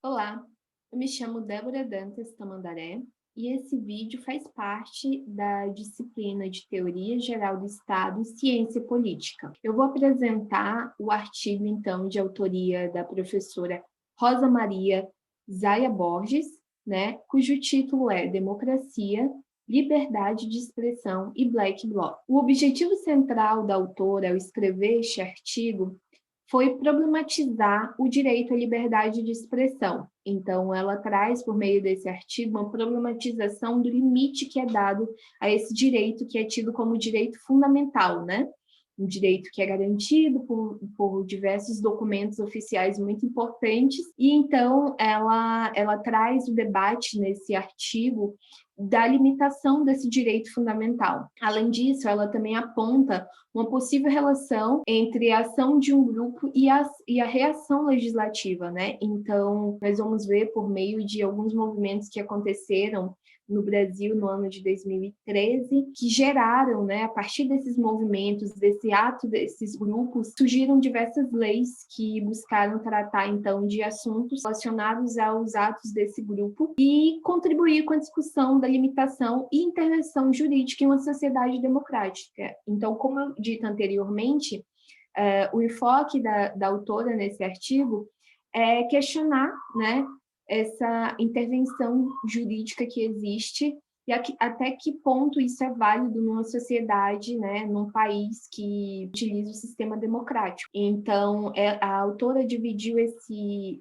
Olá, eu me chamo Débora Dantas Tamandaré e esse vídeo faz parte da disciplina de Teoria Geral do Estado e Ciência Política. Eu vou apresentar o artigo, então, de autoria da professora Rosa Maria Zaya Borges, né, cujo título é Democracia, Liberdade de Expressão e Black Bloc. O objetivo central da autora ao escrever este artigo foi problematizar o direito à liberdade de expressão. Então, ela traz, por meio desse artigo, uma problematização do limite que é dado a esse direito, que é tido como direito fundamental, né? Um direito que é garantido por diversos documentos oficiais muito importantes, e então ela traz o debate nesse artigo da limitação desse direito fundamental. Além disso, ela também aponta uma possível relação entre a ação de um grupo e a reação legislativa, né? Então, nós vamos ver por meio de alguns movimentos que aconteceram no Brasil no ano de 2013, que geraram, né, a partir desses movimentos, desse ato desses grupos, surgiram diversas leis que buscaram tratar, então, de assuntos relacionados aos atos desse grupo e contribuir com a discussão da limitação e intervenção jurídica em uma sociedade democrática. Então, como eu dito anteriormente, o enfoque da autora nesse artigo é questionar, né, essa intervenção jurídica que existe e até que ponto isso é válido numa sociedade, né, num país que utiliza o sistema democrático. Então, a autora dividiu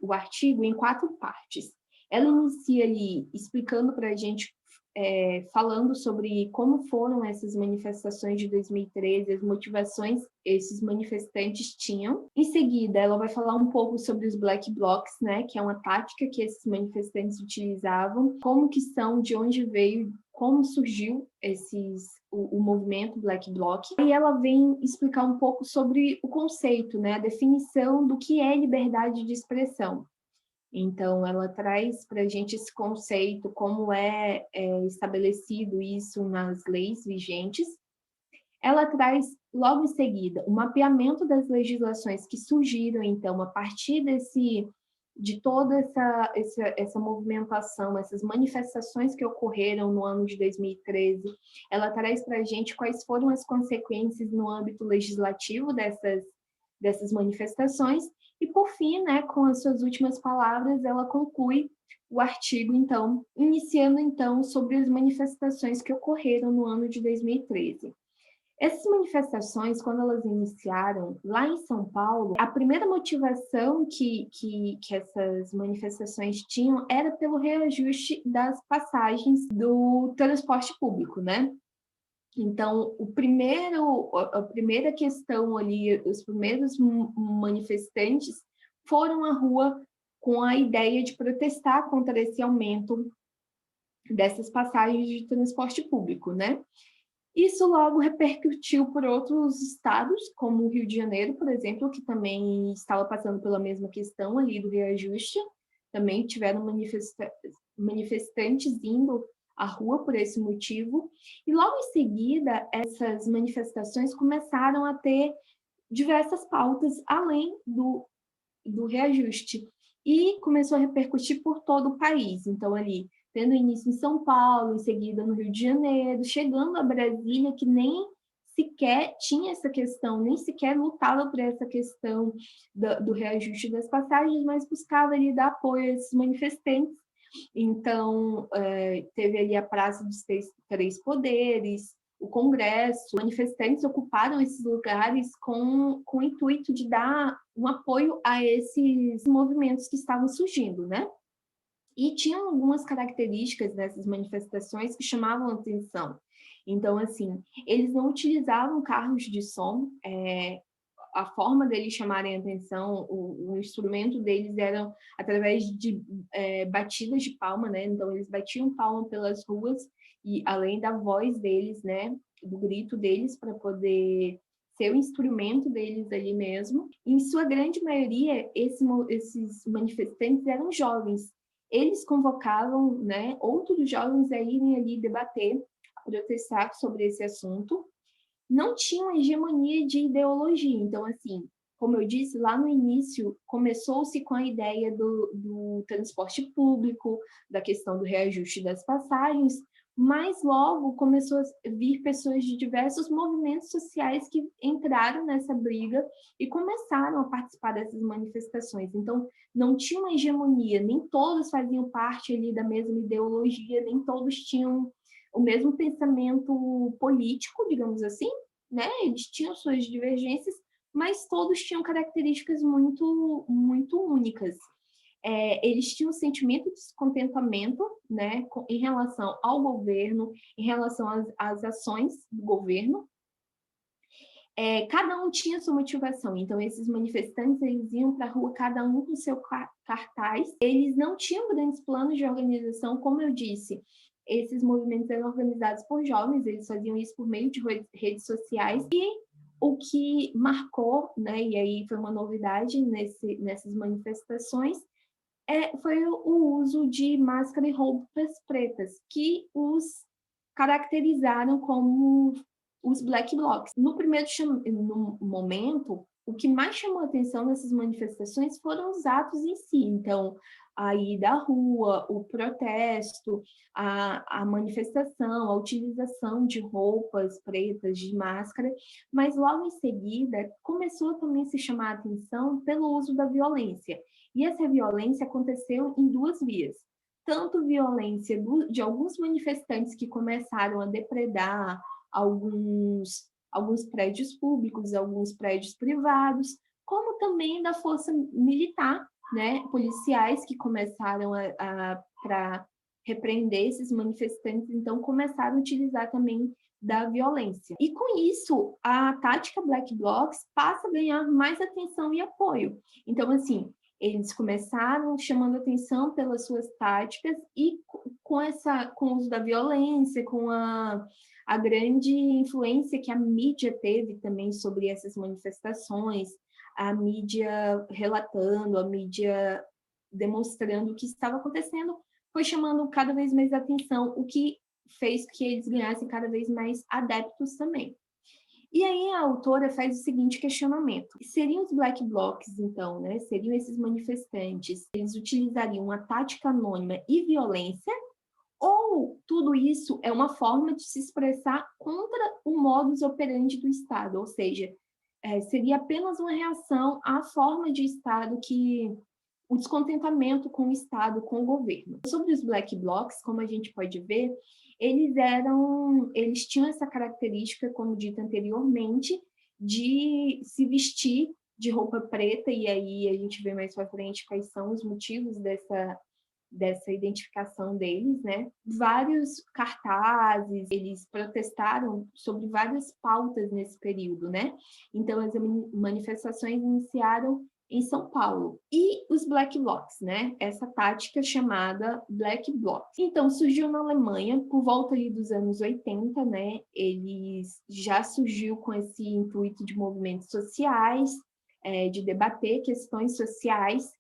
o artigo em 4 partes. Ela inicia ali explicando para a gente, falando sobre como foram essas manifestações de 2013, as motivações esses manifestantes tinham. Em seguida, ela vai falar um pouco sobre os black blocs, né, que é uma tática que esses manifestantes utilizavam, como que são, de onde veio, como surgiu o movimento Black Bloc. E ela vem explicar um pouco sobre o conceito, né, a definição do que é liberdade de expressão. Então, ela traz para a gente esse conceito, como é estabelecido isso nas leis vigentes. Ela traz, logo em seguida, o mapeamento das legislações que surgiram, então, a partir de toda essa movimentação, essas manifestações que ocorreram no ano de 2013. Ela traz para a gente quais foram as consequências no âmbito legislativo dessas manifestações, e, por fim, né, com as suas últimas palavras, ela conclui o artigo, então, iniciando, então, sobre as manifestações que ocorreram no ano de 2013. Essas manifestações, quando elas iniciaram lá em São Paulo, a primeira motivação que essas manifestações tinham era pelo reajuste das passagens do transporte público, né? Então, a primeira questão ali, os primeiros manifestantes foram à rua com a ideia de protestar contra esse aumento dessas passagens de transporte público, né? Isso logo repercutiu por outros estados, como o Rio de Janeiro, por exemplo, que também estava passando pela mesma questão ali do reajuste. Também tiveram manifestantes indo à rua por esse motivo. E logo em seguida, essas manifestações começaram a ter diversas pautas além do reajuste. E começou a repercutir por todo o país. Então, ali, tendo início em São Paulo, em seguida no Rio de Janeiro, chegando a Brasília, que nem sequer tinha essa questão, nem sequer lutava por essa questão do reajuste das passagens, mas buscava ali dar apoio a esses manifestantes. Então, teve ali a Praça dos Três Poderes, o Congresso, manifestantes ocuparam esses lugares com o intuito de dar um apoio a esses movimentos que estavam surgindo, né? E tinham algumas características dessas manifestações que chamavam a atenção. Então, assim, eles não utilizavam carros de som, a forma deles chamarem a atenção, o instrumento deles era através de batidas de palma, né? Então, eles batiam palma pelas ruas, e além da voz deles, né? Do grito deles, para poder ser o instrumento deles ali mesmo. Em sua grande maioria, esses manifestantes eram jovens. Eles convocavam, né, outros jovens a irem ali debater, a protestar sobre esse assunto. Não tinham hegemonia de ideologia. Então, assim, Como eu disse, lá no início, começou-se com a ideia do transporte público, da questão do reajuste das passagens, mas logo começou a vir pessoas de diversos movimentos sociais que entraram nessa briga e começaram a participar dessas manifestações. Então, não tinha uma hegemonia, nem todos faziam parte ali da mesma ideologia, nem todos tinham o mesmo pensamento político, digamos assim, né? Eles tinham suas divergências, mas todos tinham características muito únicas. Eles tinham um sentimento de descontentamento, né, em relação ao governo, em relação às ações do governo. Cada um tinha sua motivação, então esses manifestantes eles iam para a rua, cada um com seu cartaz. Eles não tinham grandes planos de organização, como eu disse. Esses movimentos eram organizados por jovens, eles faziam isso por meio de redes sociais. E o que marcou, né, e aí foi uma novidade nessas manifestações, foi o uso de máscara e roupas pretas, que os caracterizaram como os Black Blocs. No momento, o que mais chamou a atenção nessas manifestações foram os atos em si. Então, a ida à rua, o protesto, a manifestação, a utilização de roupas pretas, de máscara, mas logo em seguida começou também a se chamar a atenção pelo uso da violência. E essa violência aconteceu em duas vias. Tanto violência de alguns manifestantes que começaram a depredar alguns prédios públicos, alguns prédios privados, como também da força militar, né, policiais que começaram para repreender esses manifestantes, então começaram a utilizar também da violência. E com isso, a tática Black Blocs passa a ganhar mais atenção e apoio. Então, assim, eles começaram chamando atenção pelas suas táticas e com o uso da violência, com a grande influência que a mídia teve também sobre essas manifestações, a mídia relatando, a mídia demonstrando o que estava acontecendo, foi chamando cada vez mais atenção, o que fez que eles ganhassem cada vez mais adeptos também. E aí a autora faz o seguinte questionamento: seriam os Black Blocs, então, né? Seriam esses manifestantes, eles utilizariam uma tática anônima e violência, ou tudo isso é uma forma de se expressar contra o modus operandi do Estado, ou seja, seria apenas uma reação à forma de Estado o descontentamento com o Estado, com o governo. Sobre os Black Blocs, como a gente pode ver, eles tinham essa característica, como dito anteriormente, de se vestir de roupa preta, e aí a gente vê mais para frente quais são os motivos dessa identificação deles, né? Vários cartazes, eles protestaram sobre várias pautas nesse período, né? Então, as manifestações iniciaram em São Paulo. E os Black Blocs, né? Essa tática chamada Black Blocs. Então, surgiu na Alemanha por volta ali dos anos 80, né? Eles já surgiu com esse intuito de movimentos sociais, de debater questões sociais,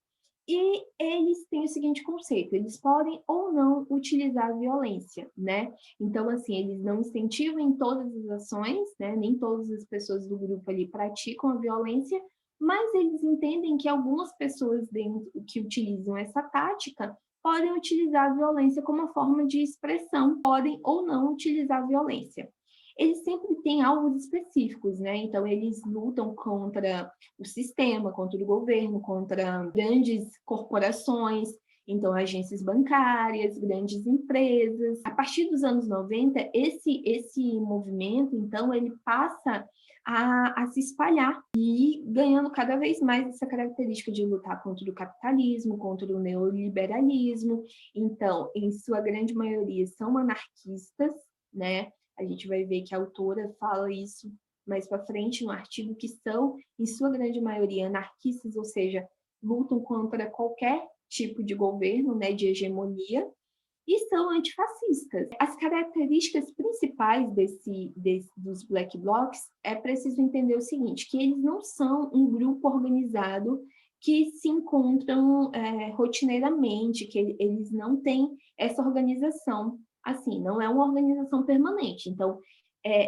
e eles têm o seguinte conceito: eles podem ou não utilizar a violência, né? Então, assim, eles não incentivam em todas as ações, né? Nem todas as pessoas do grupo ali praticam a violência, mas eles entendem que algumas pessoas dentro que utilizam essa tática podem utilizar a violência como uma forma de expressão, podem ou não utilizar a violência. Eles sempre têm alvos específicos, né? Então, eles lutam contra o sistema, contra o governo, contra grandes corporações, então agências bancárias, grandes empresas. A partir dos anos 90, esse movimento, então, ele passa a se espalhar e ganhando cada vez mais essa característica de lutar contra o capitalismo, contra o neoliberalismo. Então, em sua grande maioria, são anarquistas, né? A gente vai ver que a autora fala isso mais para frente no artigo, que são, em sua grande maioria, anarquistas, ou seja, lutam contra qualquer tipo de governo, né, de hegemonia, e são antifascistas. As características principais dos Black Blocs, é preciso entender o seguinte, que eles não são um grupo organizado que se encontram rotineiramente, que eles não têm essa organização, assim, não é uma organização permanente. Então,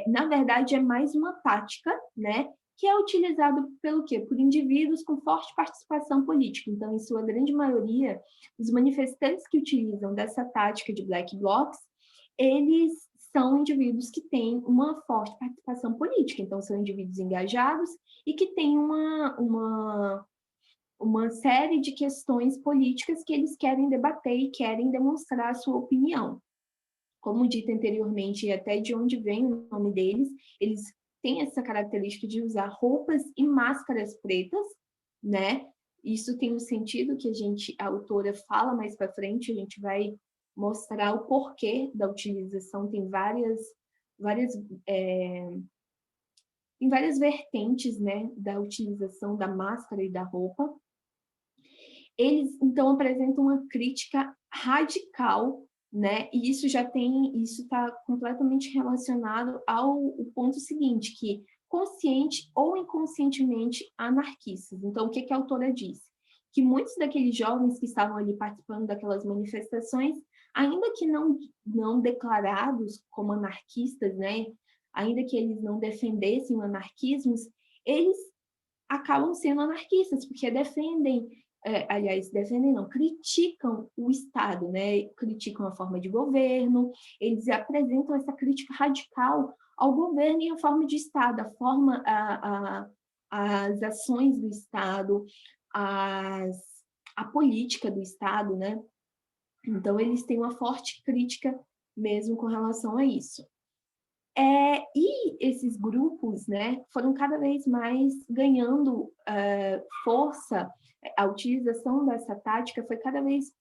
na verdade, é mais uma tática, né, que é utilizado pelo quê? Por indivíduos com forte participação política. Então, em sua grande maioria, os manifestantes que utilizam dessa tática de black blocs, eles são indivíduos que têm uma forte participação política. Então, são indivíduos engajados e que têm uma série de questões políticas que eles querem debater e querem demonstrar a sua opinião. Como dito anteriormente, e até de onde vem o nome deles, eles têm essa característica de usar roupas e máscaras pretas, né? Isso tem um sentido que a autora fala mais para frente, a gente vai mostrar o porquê da utilização, tem várias, tem várias vertentes, né, da utilização da máscara e da roupa. Eles, então, apresentam uma crítica radical, né? E isso está completamente relacionado ao ponto seguinte, que consciente ou inconscientemente anarquistas. Então, o que a autora disse? Que muitos daqueles jovens que estavam ali participando daquelas manifestações, ainda que não declarados como anarquistas, né? Ainda que eles não defendessem o anarquismo, eles acabam sendo anarquistas, porque defendem não, criticam o Estado, né? Criticam a forma de governo, eles apresentam essa crítica radical ao governo e à forma de Estado, as ações do Estado, a política do Estado, né? Então, eles têm uma forte crítica mesmo com relação a isso. E esses grupos, né, foram cada vez mais ganhando força, a utilização dessa tática foi cada vez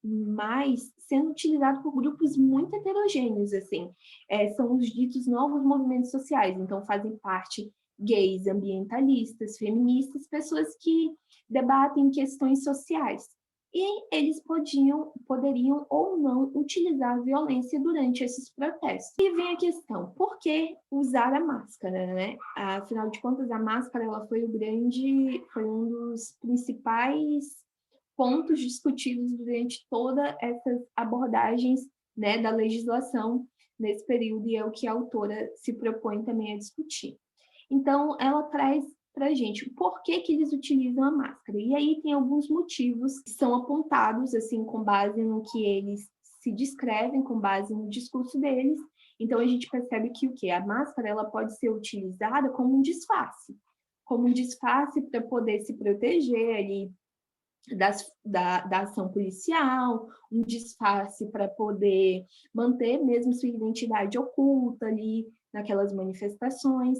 mais sendo utilizado por grupos muito heterogêneos, assim. São os ditos novos movimentos sociais, então fazem parte gays, ambientalistas, feministas, pessoas que debatem questões sociais. E eles poderiam ou não utilizar a violência durante esses protestos. E vem a questão, por que usar a máscara, né? Afinal de contas, a máscara ela foi um dos principais pontos discutidos durante todas essas abordagens, né, da legislação nesse período, e é o que a autora se propõe também a discutir. Então, ela traz para a gente o porquê que eles utilizam a máscara. E aí tem alguns motivos que são apontados, assim, com base no que eles se descrevem, com base no discurso deles. Então, a gente percebe que o quê? A máscara ela pode ser utilizada como um disfarce para poder se proteger ali da ação policial, um disfarce para poder manter mesmo sua identidade oculta ali naquelas manifestações.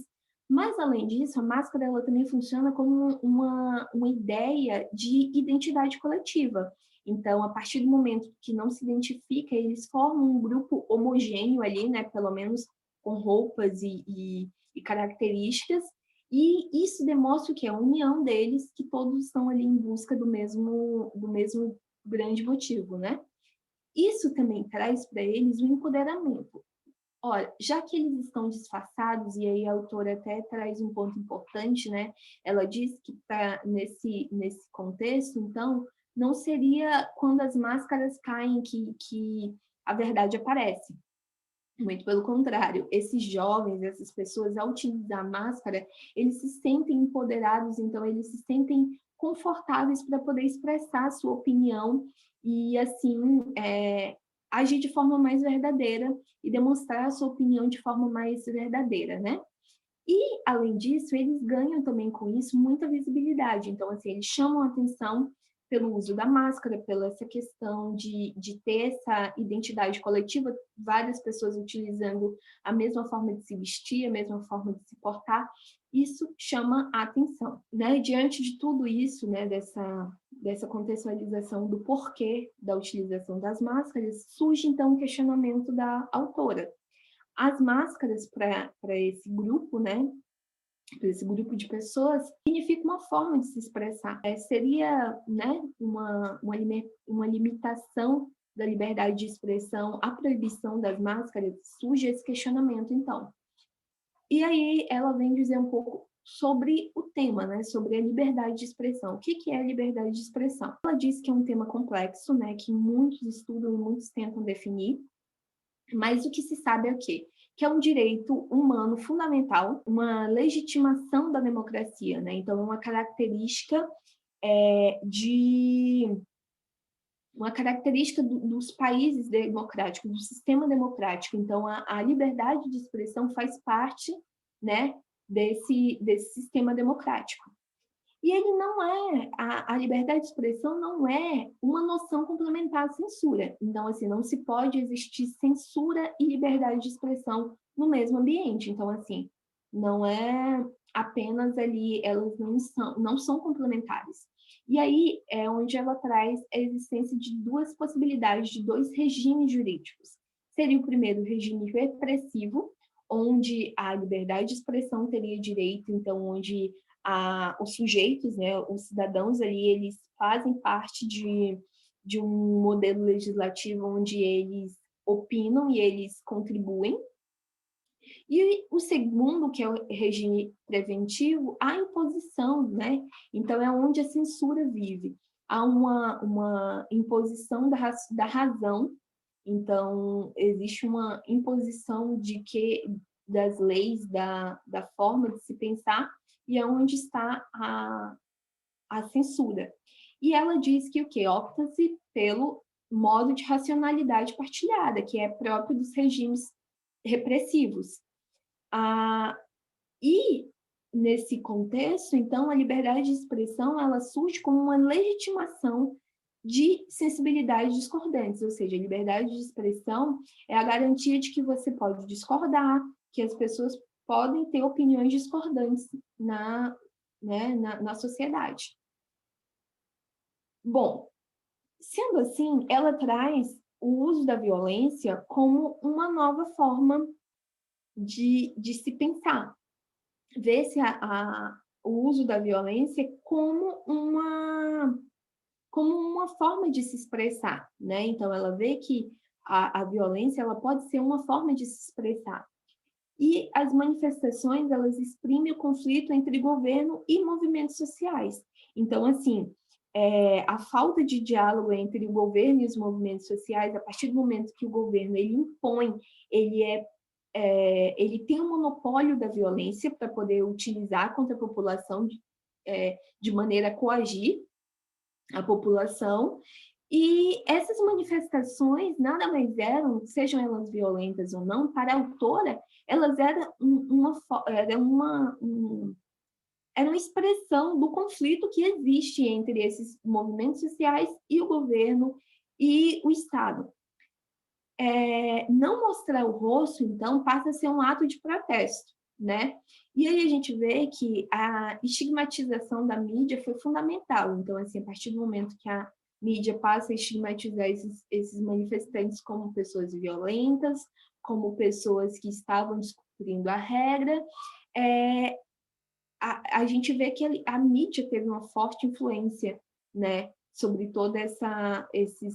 Mas, além disso, a máscara ela também funciona como uma ideia de identidade coletiva. Então, a partir do momento que não se identifica, eles formam um grupo homogêneo ali, né, pelo menos com roupas e características, e isso demonstra o que é a união deles, que todos estão ali em busca do mesmo grande motivo, né? Isso também traz para eles o empoderamento. Olha, já que eles estão disfarçados, e aí a autora até traz um ponto importante, né? Ela diz que nesse contexto, então, não seria quando as máscaras caem que a verdade aparece. Muito pelo contrário, esses jovens, essas pessoas, ao utilizar máscara, eles se sentem empoderados, então eles se sentem confortáveis para poder expressar a sua opinião e, assim, agir de forma mais verdadeira e demonstrar a sua opinião de forma mais verdadeira, né? E, além disso, eles ganham também com isso muita visibilidade. Então, assim, eles chamam a atenção pelo uso da máscara, pela essa questão de ter essa identidade coletiva, várias pessoas utilizando a mesma forma de se vestir, a mesma forma de se portar, isso chama a atenção, né? Diante de tudo isso, né, dessa contextualização do porquê da utilização das máscaras, surge então o questionamento da autora. As máscaras para esse grupo, né, para esse grupo de pessoas, significa uma forma de se expressar. Seria, né, uma limitação da liberdade de expressão, a proibição das máscaras, surge esse questionamento, então. E aí ela vem dizer um pouco sobre o tema, né, sobre a liberdade de expressão. O que é a liberdade de expressão? Ela diz que é um tema complexo, né, que muitos estudam e muitos tentam definir, mas o que se sabe é o quê? que é um direito humano fundamental, uma legitimação da democracia, né? Então, é uma característica dos países democráticos, do sistema democrático. Então, a liberdade de expressão faz parte, né, desse sistema democrático. E ele não a liberdade de expressão não é uma noção complementar à censura. Então, assim, não se pode existir censura e liberdade de expressão no mesmo ambiente. Então, assim, não é apenas ali, elas não são complementares. E aí é onde ela traz a existência de duas possibilidades, de dois regimes jurídicos. Seria o primeiro regime repressivo, onde a liberdade de expressão teria direito, então, onde os sujeitos, né, os cidadãos ali, eles fazem parte de um modelo legislativo onde eles opinam e eles contribuem. E o segundo, que é o regime preventivo, a imposição, né? Então, é onde a censura vive. Há uma imposição da razão, então, existe uma imposição das leis, da forma de se pensar, e é onde está a censura. E ela diz que o quê? Opta-se pelo modo de racionalidade partilhada, que é próprio dos regimes repressivos. E, nesse contexto, então, a liberdade de expressão ela surge como uma legitimação de sensibilidades discordantes, ou seja, a liberdade de expressão é a garantia de que você pode discordar, que as pessoas podem ter opiniões discordantes na sociedade. Bom, sendo assim, ela traz o uso da violência como uma nova forma de se pensar. Vê-se o uso da violência como uma forma de se expressar, né? Então, ela vê que a violência ela pode ser uma forma de se expressar. E as manifestações, elas exprimem o conflito entre governo e movimentos sociais. Então, assim, a falta de diálogo entre o governo e os movimentos sociais, a partir do momento que o governo ele impõe, ele tem um monopólio da violência para poder utilizar contra a população de maneira a coagir a população, e essas manifestações nada mais eram, sejam elas violentas ou não, para a autora, elas eram uma expressão do conflito que existe entre esses movimentos sociais e o governo e o Estado. Não mostrar o rosto, então, passa a ser um ato de protesto, né? E aí a gente vê que a estigmatização da mídia foi fundamental. Então, assim, a partir do momento que a mídia passa a estigmatizar esses manifestantes como pessoas violentas, como pessoas que estavam descumprindo a regra, a gente vê que a mídia teve uma forte influência, né, sobre todas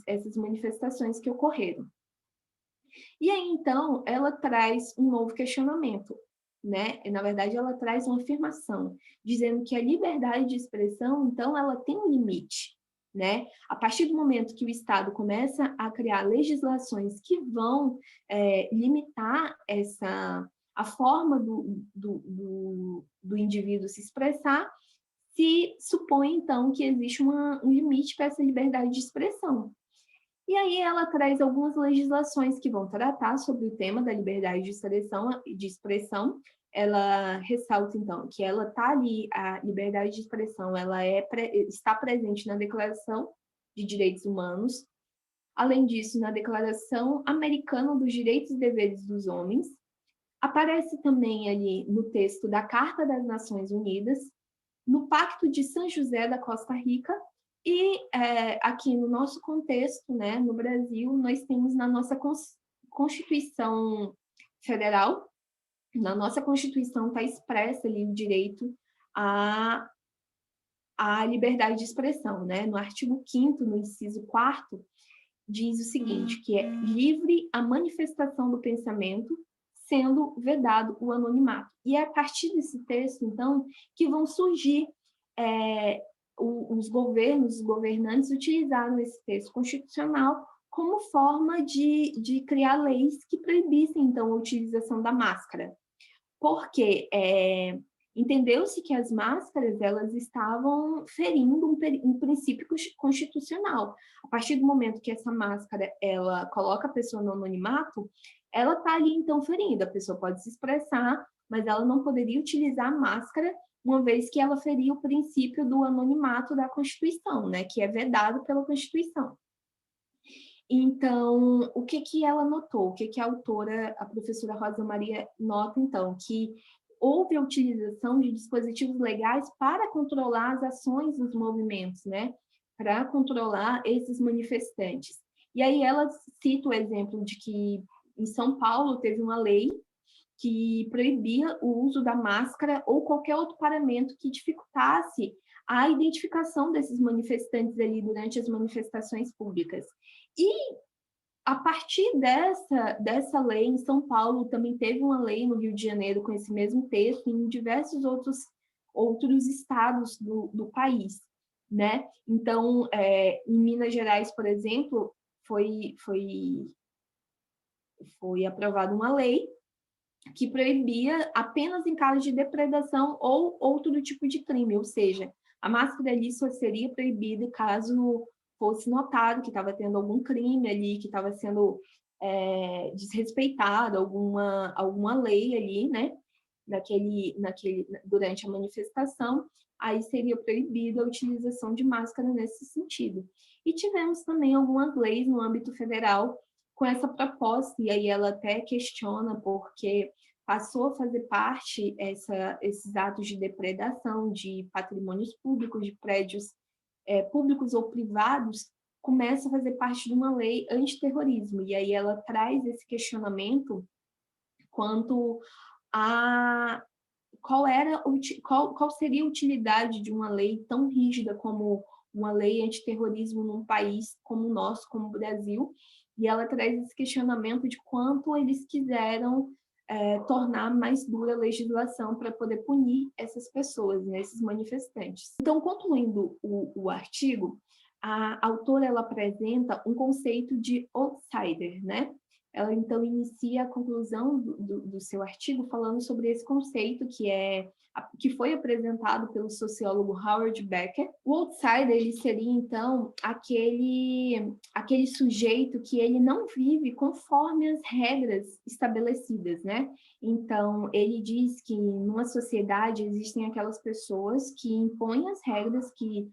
essas manifestações que ocorreram. E aí, então, ela traz um novo questionamento, né? Na verdade, ela traz uma afirmação, dizendo que a liberdade de expressão, então, ela tem um limite, né? A partir do momento que o Estado começa a criar legislações que vão limitar a forma do indivíduo se expressar, se supõe, então, que existe um limite para essa liberdade de expressão. E aí ela traz algumas legislações que vão tratar sobre o tema da liberdade de expressão. Ela ressalta, então, que ela está ali, a liberdade de expressão, ela está presente na Declaração de Direitos Humanos, além disso, na Declaração Americana dos Direitos e Deveres dos Homens, aparece também ali no texto da Carta das Nações Unidas, no Pacto de São José da Costa Rica, e aqui no nosso contexto, né, no Brasil, nós temos na nossa Constituição Federal, na nossa Constituição está expresso ali o direito à liberdade de expressão, né? No artigo 5º, no inciso 4º, diz o seguinte, que é livre a manifestação do pensamento, sendo vedado o anonimato. E é a partir desse texto, então, que vão surgir os governos, os governantes utilizaram esse texto constitucional como forma de criar leis que proibissem, então, a utilização da máscara. Porque entendeu-se que as máscaras elas estavam ferindo um princípio constitucional. A partir do momento que essa máscara ela coloca a pessoa no anonimato, ela está ali, então, ferindo. A pessoa pode se expressar, mas ela não poderia utilizar a máscara, uma vez que ela feria o princípio do anonimato da Constituição, né, que é vedado pela Constituição. Então, o que ela notou? O que a autora, a professora Rosa Maria, nota, então? Que houve a utilização de dispositivos legais para controlar as ações dos movimentos, né? Para controlar esses manifestantes. E aí ela cita o exemplo de que em São Paulo teve uma lei que proibia o uso da máscara ou qualquer outro paramento que dificultasse a identificação desses manifestantes ali durante as manifestações públicas. E a partir dessa lei, em São Paulo, também teve uma lei no Rio de Janeiro com esse mesmo texto, e em diversos outros estados do país, né? Então, em Minas Gerais, por exemplo, foi aprovada uma lei que proibia apenas em caso de depredação ou outro tipo de crime, ou seja, a máscara ali só seria proibida caso fosse notado que estava tendo algum crime ali, que estava sendo desrespeitado alguma lei ali, né? Durante a manifestação, aí seria proibida a utilização de máscara nesse sentido. E tivemos também algumas leis no âmbito federal com essa proposta, e aí ela até questiona porque passou a fazer parte esses atos de depredação de patrimônios públicos, de prédios públicos ou privados, começa a fazer parte de uma lei antiterrorismo, e aí ela traz esse questionamento quanto a qual seria a utilidade de uma lei tão rígida como uma lei antiterrorismo num país como o nosso, como o Brasil, e ela traz esse questionamento de quanto eles quiseram tornar mais dura a legislação para poder punir essas pessoas, né, esses manifestantes. Então, concluindo o artigo, a autora ela apresenta um conceito de outsider, né? Ela, então, inicia a conclusão do seu artigo falando sobre esse conceito que foi apresentado pelo sociólogo Howard Becker. O outsider ele seria, então, aquele sujeito que ele não vive conforme as regras estabelecidas, né? Então, ele diz que numa sociedade existem aquelas pessoas que impõem as regras, que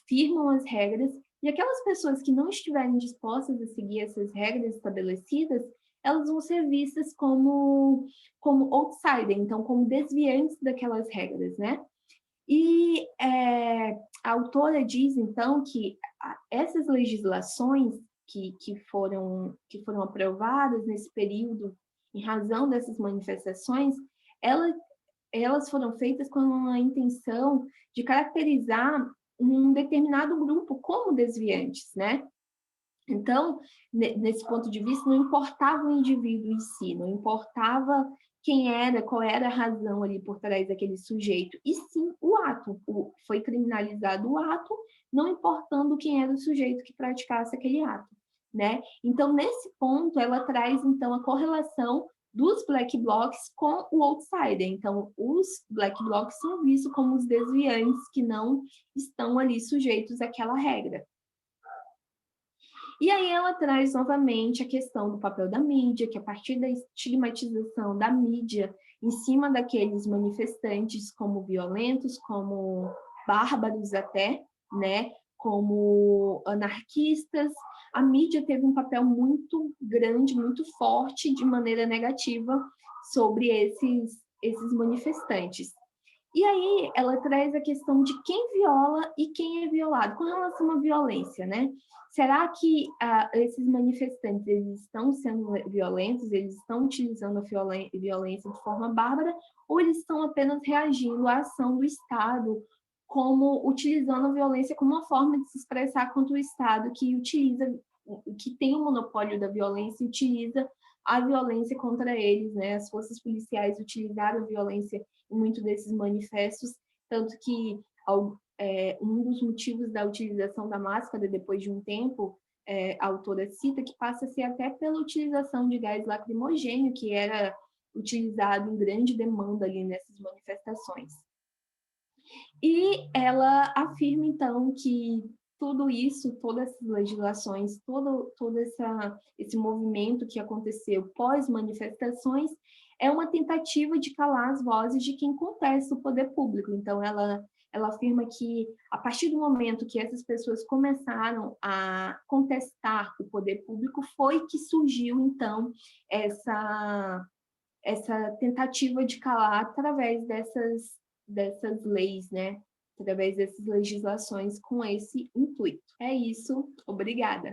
firmam as regras, e aquelas pessoas que não estiverem dispostas a seguir essas regras estabelecidas, elas vão ser vistas como outsider, então como desviantes daquelas regras, né? E a autora diz, então, que essas legislações que foram aprovadas nesse período, em razão dessas manifestações, elas foram feitas com a intenção de caracterizar um determinado grupo como desviantes, né? Então, nesse ponto de vista, não importava o indivíduo em si, não importava quem era, qual era a razão ali por trás daquele sujeito, e sim o ato. Foi criminalizado o ato, não importando quem era o sujeito que praticasse aquele ato, né? Então, nesse ponto, ela traz, então, a correlação dos black blocs com o outsider. Então, os black blocs são vistos como os desviantes que não estão ali sujeitos àquela regra. E aí ela traz novamente a questão do papel da mídia, que a partir da estigmatização da mídia em cima daqueles manifestantes como violentos, como bárbaros até, né, como anarquistas, a mídia teve um papel muito grande, muito forte, de maneira negativa, sobre esses manifestantes. E aí ela traz a questão de quem viola e quem é violado, com relação à violência, né? Será que esses manifestantes eles estão sendo violentos, eles estão utilizando a violência de forma bárbara, ou eles estão apenas reagindo à ação do Estado, como utilizando a violência como uma forma de se expressar contra o Estado que tem o monopólio da violência e utiliza a violência contra eles, né? As forças policiais utilizaram a violência em muitos desses manifestos, tanto que um dos motivos da utilização da máscara depois de um tempo a autora cita, que passa a ser até pela utilização de gás lacrimogêneo, que era utilizado em grande demanda ali nessas manifestações. E ela afirma, então, que tudo isso, todas essas legislações, todo esse movimento que aconteceu pós-manifestações é uma tentativa de calar as vozes de quem contesta o poder público. Então, ela afirma que, a partir do momento que essas pessoas começaram a contestar o poder público, foi que surgiu, então, essa tentativa de calar através dessas leis, né? Através dessas legislações com esse intuito. É isso, obrigada.